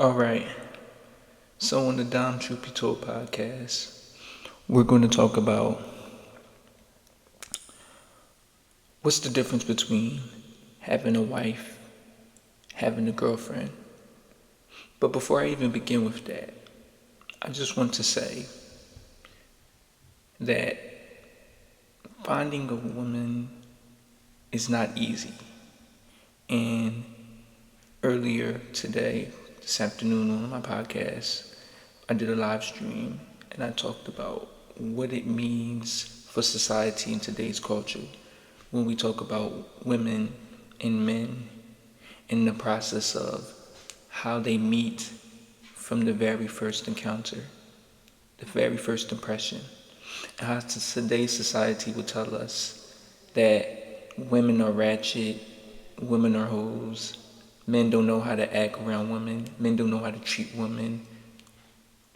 All right. So on the DomTruthBeToldPodcast, we're going to talk about what's the difference between having a wife, having a girlfriend. But before I even begin with that, I just want to say that finding a woman is not easy. And earlier today, this afternoon on my podcast, I did a live stream and I talked about what it means for society in today's culture when we talk about women and men in the process of how they meet from the very first encounter, the very first impression. And how today's society would tell us that women are ratchet, women are hoes, men don't know how to act around women, men don't know how to treat women.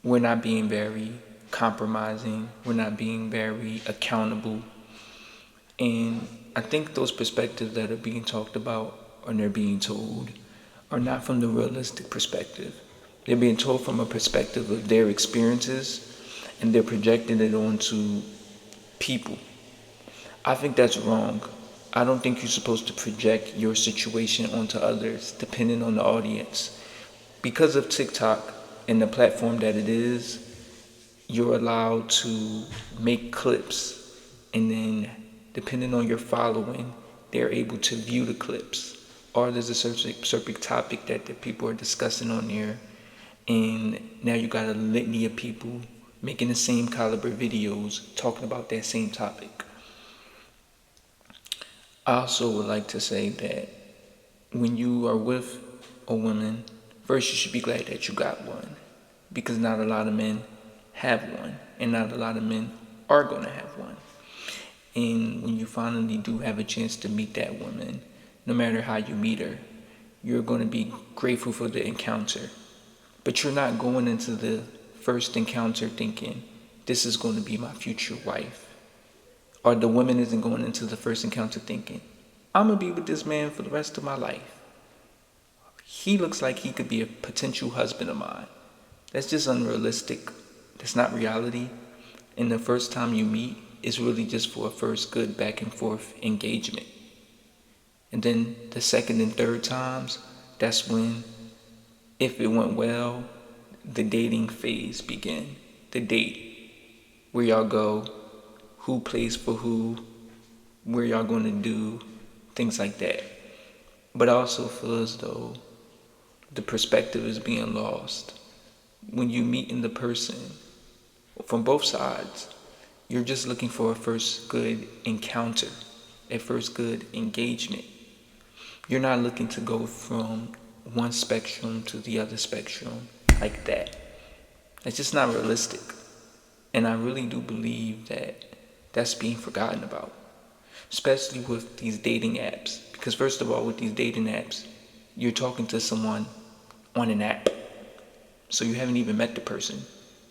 We're not being very compromising, we're not being very accountable. And I think those perspectives that are being talked about and they're being told are not from the realistic perspective. They're being told from a perspective of their experiences and they're projecting it onto people. I think that's wrong. I don't think you're supposed to project your situation onto others depending on the audience. Because of TikTok and the platform that it is, you're allowed to make clips and then depending on your following, they're able to view the clips. Or there's a certain topic that the people are discussing on there, and now you got a litany of people making the same caliber videos talking about that same topic. I also would like to say that when you are with a woman, first you should be glad that you got one, because not a lot of men have one, and not a lot of men are going to have one. And when you finally do have a chance to meet that woman, no matter how you meet her, you're going to be grateful for the encounter. But you're not going into the first encounter thinking, this is going to be my future wife. Or the woman isn't going into the first encounter thinking, I'm going to be with this man for the rest of my life. He looks like he could be a potential husband of mine. That's just unrealistic. That's not reality. And the first time you meet is really just for a first good back and forth engagement. And then the second and third times, that's when, if it went well, the dating phase begin. The date, where y'all go, who plays for who, where y'all going to do, things like that. But I also feel as though the perspective is being lost. When you meet in the person, from both sides, you're just looking for a first good encounter, a first good engagement. You're not looking to go from one spectrum to the other spectrum like that. It's just not realistic. And I really do believe that that's being forgotten about, especially with these dating apps. Because first of all, with these dating apps, you're talking to someone on an app. So you haven't even met the person.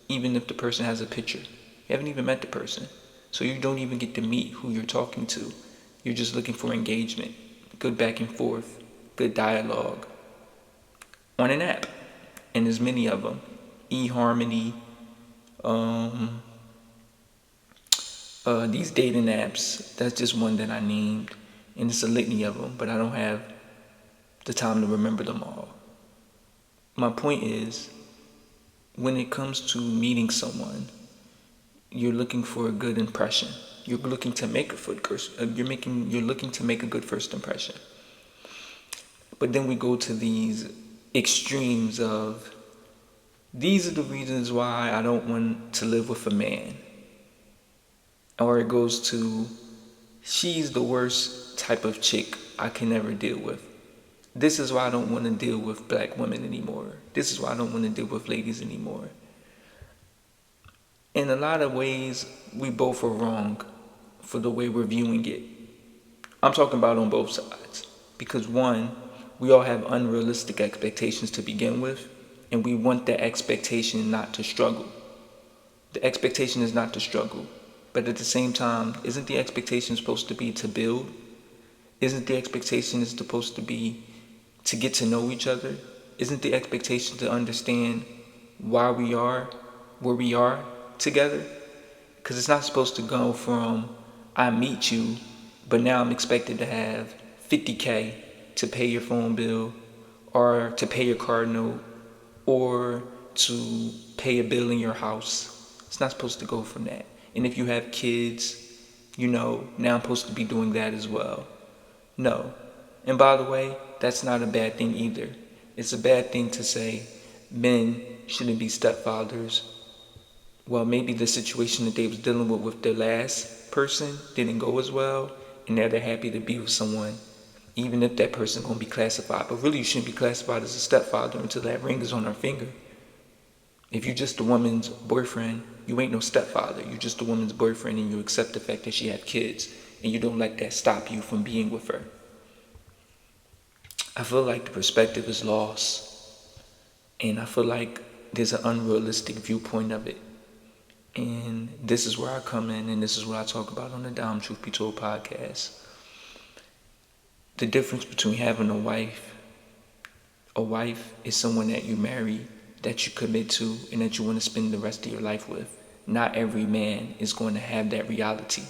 Even if the person has a picture, you haven't even met the person. So you don't even get to meet who you're talking to. You're just looking for engagement, good back and forth, good dialogue on an app. And there's many of them. eHarmony, these dating apps, that's just one that I named. And it's a litany of them, but I don't have the time to remember them all. My point is, when it comes to meeting someone, you're looking for a good impression. You're looking to make you're looking to make a good first impression. But then we go to these extremes of, these are the reasons why I don't want to live with a man. Or it goes to, she's the worst type of chick I can ever deal with. This is why I don't want to deal with black women anymore. This is why I don't want to deal with ladies anymore. In a lot of ways, we both are wrong for the way we're viewing it. I'm talking about on both sides. Because one, we all have unrealistic expectations to begin with, and we want the expectation not to struggle. The expectation is not to struggle. But at the same time, isn't the expectation supposed to be to build? Isn't the expectation supposed to be to get to know each other? Isn't the expectation to understand why we are where we are together? Because it's not supposed to go from I meet you, but now I'm expected to have 50K to pay your phone bill, or to pay your car note, or to pay a bill in your house. It's not supposed to go from that. And if you have kids, now I'm supposed to be doing that as well. No. And by the way, that's not a bad thing either. It's a bad thing to say men shouldn't be stepfathers. Well, maybe the situation that they was dealing with their last person didn't go as well, and now they're happy to be with someone, even if that person gonna be classified. But really, you shouldn't be classified as a stepfather until that ring is on her finger. If you're just a woman's boyfriend, you ain't no stepfather. You're just a woman's boyfriend, and you accept the fact that she had kids, and you don't let that stop you from being with her. I feel like the perspective is lost, and I feel like there's an unrealistic viewpoint of it. And this is where I come in, and this is what I talk about on the Truth Be Told podcast. The difference between having a wife is someone that you marry, that you commit to, and that you want to spend the rest of your life with. Not every man is going to have that reality.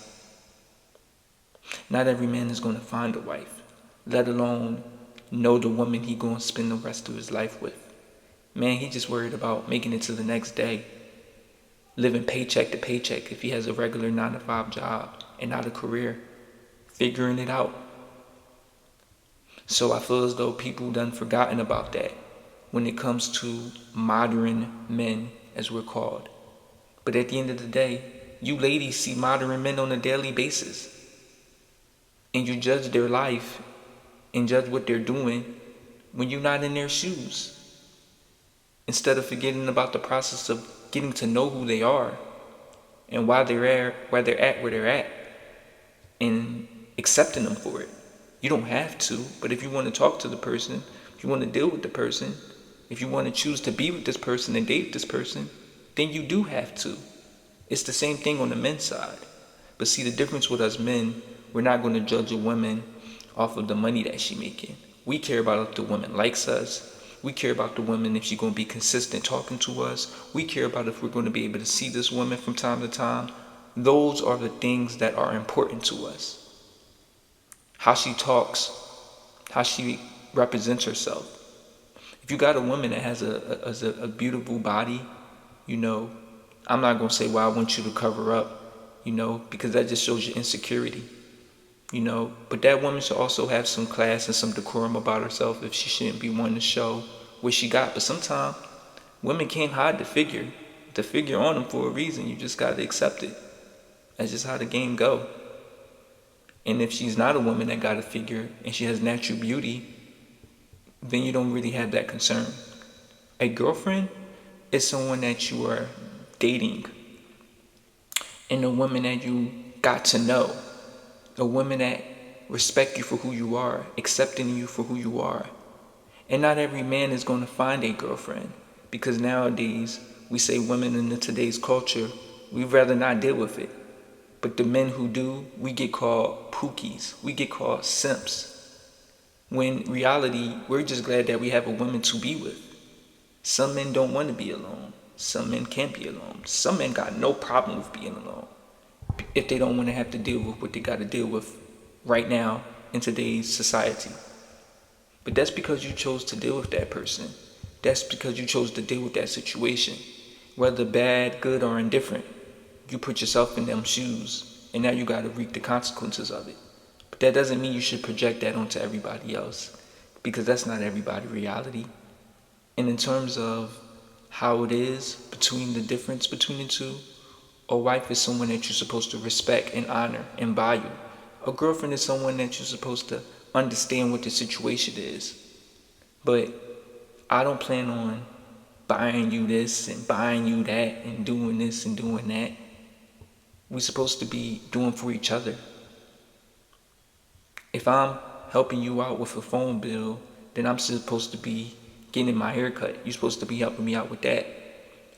Not every man is going to find a wife, let alone know the woman he going to spend the rest of his life with. Man, he just worried about making it to the next day, living paycheck to paycheck if he has a regular 9-to-5 job and not a career, figuring it out. So I feel as though people done forgotten about that when it comes to modern men, as we're called. But at the end of the day, you ladies see modern men on a daily basis, and you judge their life and judge what they're doing when you're not in their shoes, instead of forgetting about the process of getting to know who they are and why they're at where they're at, and accepting them for it. You don't have to, but if you want to talk to the person, if you want to deal with the person, if you want to choose to be with this person and date this person, then you do have to. It's the same thing on the men's side. But see, the difference with us men, we're not going to judge a woman off of the money that she's making. We care about if the woman likes us. We care about the woman if she's going to be consistent talking to us. We care about if we're going to be able to see this woman from time to time. Those are the things that are important to us. How she talks, how she represents herself. If you got a woman that has a beautiful body, I'm not going to say, well, I want you to cover up, because that just shows your insecurity. But that woman should also have some class and some decorum about herself if she shouldn't be one to show what she got. But sometimes women can't hide the figure on them for a reason. You just got to accept it. That's just how the game go. And if she's not a woman that got a figure and she has natural beauty, then you don't really have that concern. A girlfriend is someone that you are dating, and a woman that you got to know. A woman that respect you for who you are, accepting you for who you are. And not every man is going to find a girlfriend, because nowadays we say women in today's culture, we'd rather not deal with it. But the men who do, we get called pookies. We get called simps. When in reality, we're just glad that we have a woman to be with. Some men don't want to be alone. Some men can't be alone. Some men got no problem with being alone, if they don't want to have to deal with what they got to deal with right now in today's society. But that's because you chose to deal with that person. That's because you chose to deal with that situation. Whether bad, good, or indifferent, you put yourself in them shoes, and now you got to reap the consequences of it. But that doesn't mean you should project that onto everybody else, because that's not everybody's reality. And in terms of how it is the difference between the two, a wife is someone that you're supposed to respect and honor and value. A girlfriend is someone that you're supposed to understand what the situation is. But I don't plan on buying you this and buying you that and doing this and doing that. We're supposed to be doing for each other. If I'm helping you out with a phone bill, then I'm supposed to be getting my hair cut. You're supposed to be helping me out with that.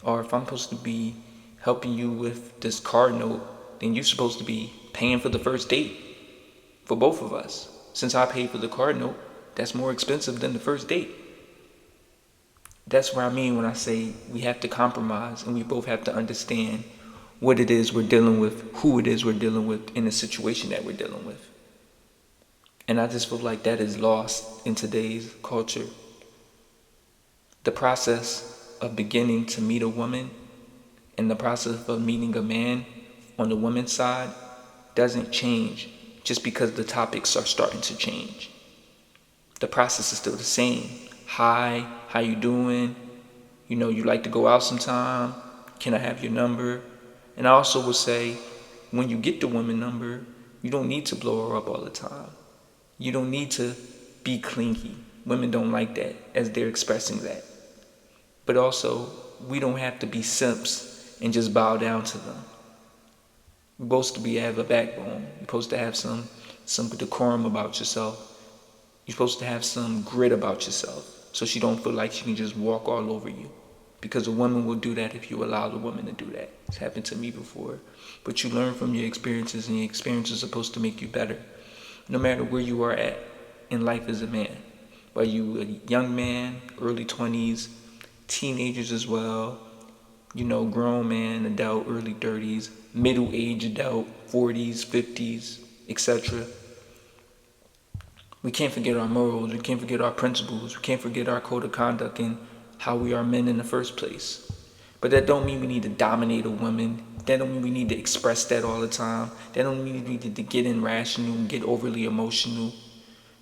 Or if I'm supposed to be helping you with this car note, then you're supposed to be paying for the first date for both of us. Since I paid for the car note, that's more expensive than the first date. That's what I mean when I say we have to compromise and we both have to understand what it is we're dealing with, who it is we're dealing with, in the situation that we're dealing with. And I just feel like that is lost in today's culture. The process of beginning to meet a woman and the process of meeting a man on the woman's side doesn't change just because the topics are starting to change. The process is still the same. Hi, how you doing? You know, you like to go out sometime? Can I have your number? And I also would say, when you get the woman number, you don't need to blow her up all the time. You don't need to be clingy. Women don't like that as they're expressing that. But also, we don't have to be simps and just bow down to them. We're supposed to have a backbone. You're supposed to have some decorum about yourself. You're supposed to have some grit about yourself so she don't feel like she can just walk all over you. Because a woman will do that if you allow the woman to do that. It's happened to me before. But you learn from your experiences, and your experiences are supposed to make you better. No matter where you are at in life as a man. Whether you a young man, early 20s, teenagers as well, you know, grown man, adult, early 30s, middle-aged adult, 40s, 50s, etc. We can't forget our morals, we can't forget our principles, we can't forget our code of conduct and how we are men in the first place. But that don't mean we need to dominate a woman. That don't mean we need to express that all the time. That don't mean we need to get irrational and get overly emotional.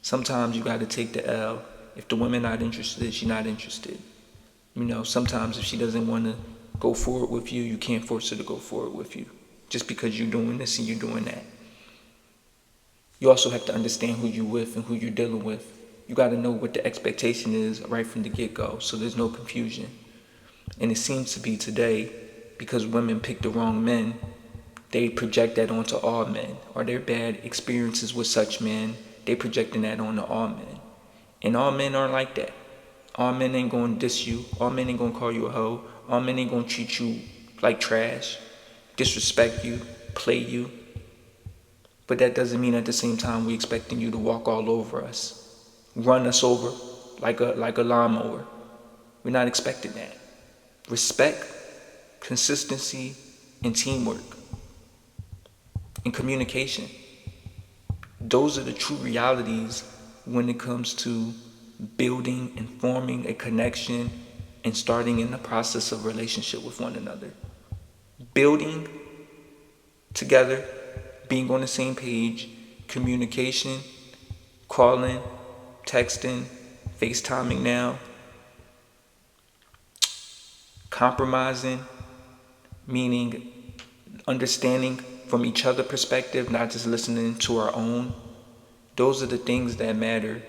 Sometimes you got to take the L. If the woman not interested, she's not interested. You know, sometimes if she doesn't want to go forward with you, you can't force her to go forward with you. Just because you're doing this and you're doing that. You also have to understand who you're with and who you're dealing with. You got to know what the expectation is right from the get-go, so there's no confusion. And it seems to be today, because women pick the wrong men, they project that onto all men, or their bad experiences with such men, they projecting that onto all men. And all men aren't like that. All men ain't gonna diss you, all men ain't gonna call you a hoe, all men ain't gonna treat you like trash, disrespect you, play you. But that doesn't mean at the same time we expecting you to walk all over us, run us over like a lawnmower. We're not expecting that. Respect, consistency, and teamwork, and communication. Those are the true realities when it comes to building and forming a connection and starting in the process of relationship with one another. Building together, being on the same page, communication, calling, texting, FaceTiming now, compromising, meaning understanding from each other's perspective, not just listening to our own. Those are the things that matter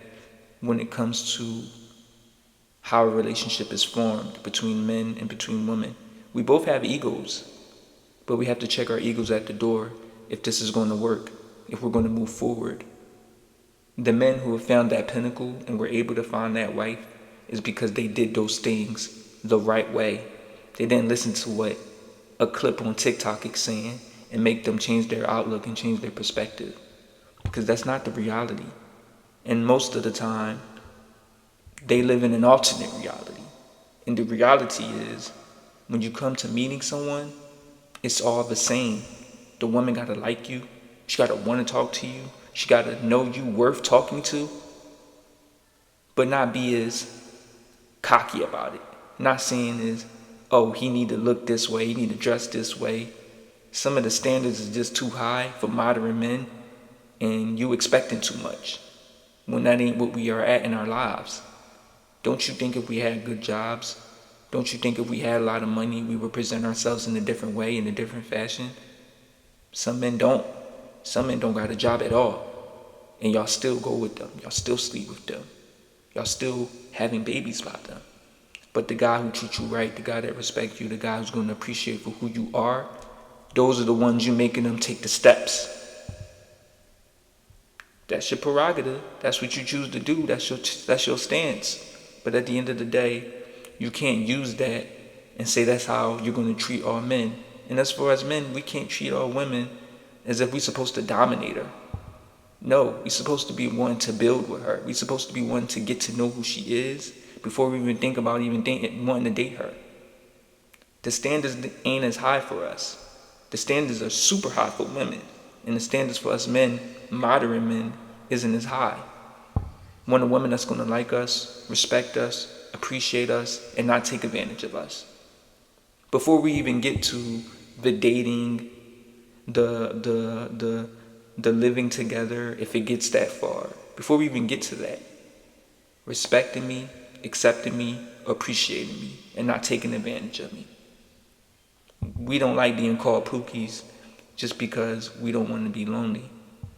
when it comes to how a relationship is formed between men and between women. We both have egos, but we have to check our egos at the door if this is going to work, if we're going to move forward. The men who have found that pinnacle and were able to find that wife is because they did those things the right way. They didn't listen to what a clip on TikTok is saying and make them change their outlook and change their perspective. Because that's not the reality. And most of the time, they live in an alternate reality. And the reality is, when you come to meeting someone, it's all the same. The woman gotta like you. She gotta want to talk to you. She gotta know you worth talking to. But not be as cocky about it. Not saying is, oh, he need to look this way, he need to dress this way. Some of the standards is just too high for modern men, and you expecting too much when that ain't what we are at in our lives. Don't you think if we had good jobs, don't you think if we had a lot of money, we would present ourselves in a different way, in a different fashion? Some men don't. Some men don't got a job at all. And y'all still go with them. Y'all still sleep with them. Y'all still having babies by them. But the guy who treats you right, the guy that respects you, the guy who's going to appreciate for who you are, those are the ones you're making them take the steps. That's your prerogative. That's what you choose to do. That's your stance. But at the end of the day, you can't use that and say that's how you're going to treat all men. And as far as men, we can't treat all women as if we're supposed to dominate her. No, we're supposed to be one to build with her. We're supposed to be one to get to know who she is, before we even think about wanting to date her. The standards ain't as high for us. The standards are super high for women. And the standards for us men, moderate men, isn't as high. Want a woman that's going to like us, respect us, appreciate us, and not take advantage of us. Before we even get to the dating, the living together, if it gets that far, before we even get to that, respecting me, accepting me, appreciating me, and not taking advantage of me. We don't like being called pookies just because we don't want to be lonely.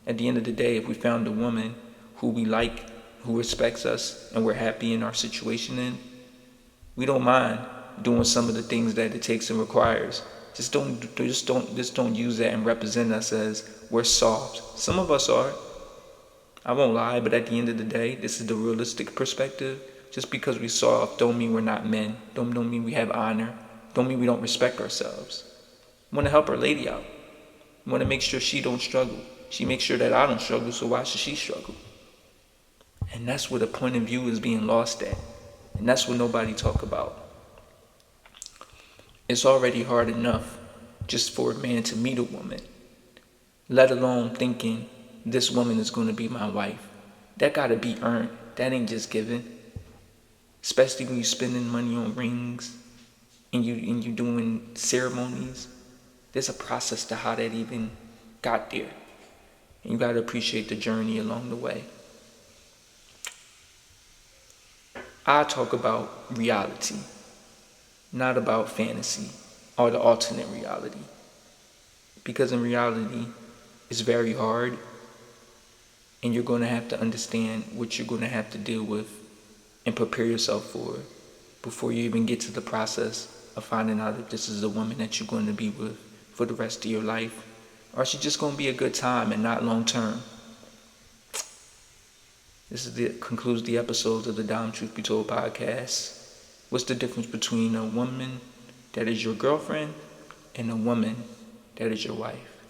At the end of the day, if we found a woman who we like, who respects us, and we're happy in our situation in, we don't mind doing some of the things that it takes and requires. Just don't use that and represent us as we're soft. Some of us are. I won't lie, but at the end of the day, this is the realistic perspective. Just because we soft don't mean we're not men. Don't mean we have honor. Don't mean we don't respect ourselves. I want to help our lady out. I want to make sure she don't struggle. She makes sure that I don't struggle, so why should she struggle? And that's where the point of view is being lost at. And that's what nobody talk about. It's already hard enough just for a man to meet a woman, let alone thinking this woman is going to be my wife. That got to be earned. That ain't just given. Especially when you're spending money on rings and you doing ceremonies. There's a process to how that even got there. And you got to appreciate the journey along the way. I talk about reality, not about fantasy or the alternate reality. Because in reality, it's very hard, and you're going to have to understand what you're going to have to deal with and prepare yourself for before you even get to the process of finding out if this is the woman that you're going to be with for the rest of your life, or she's just going to be a good time and not long term. Concludes the episode of the Truth Be Told podcast. What's the difference between a woman that is your girlfriend and a woman that is your wife?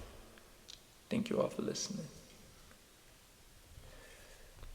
Thank you all for listening.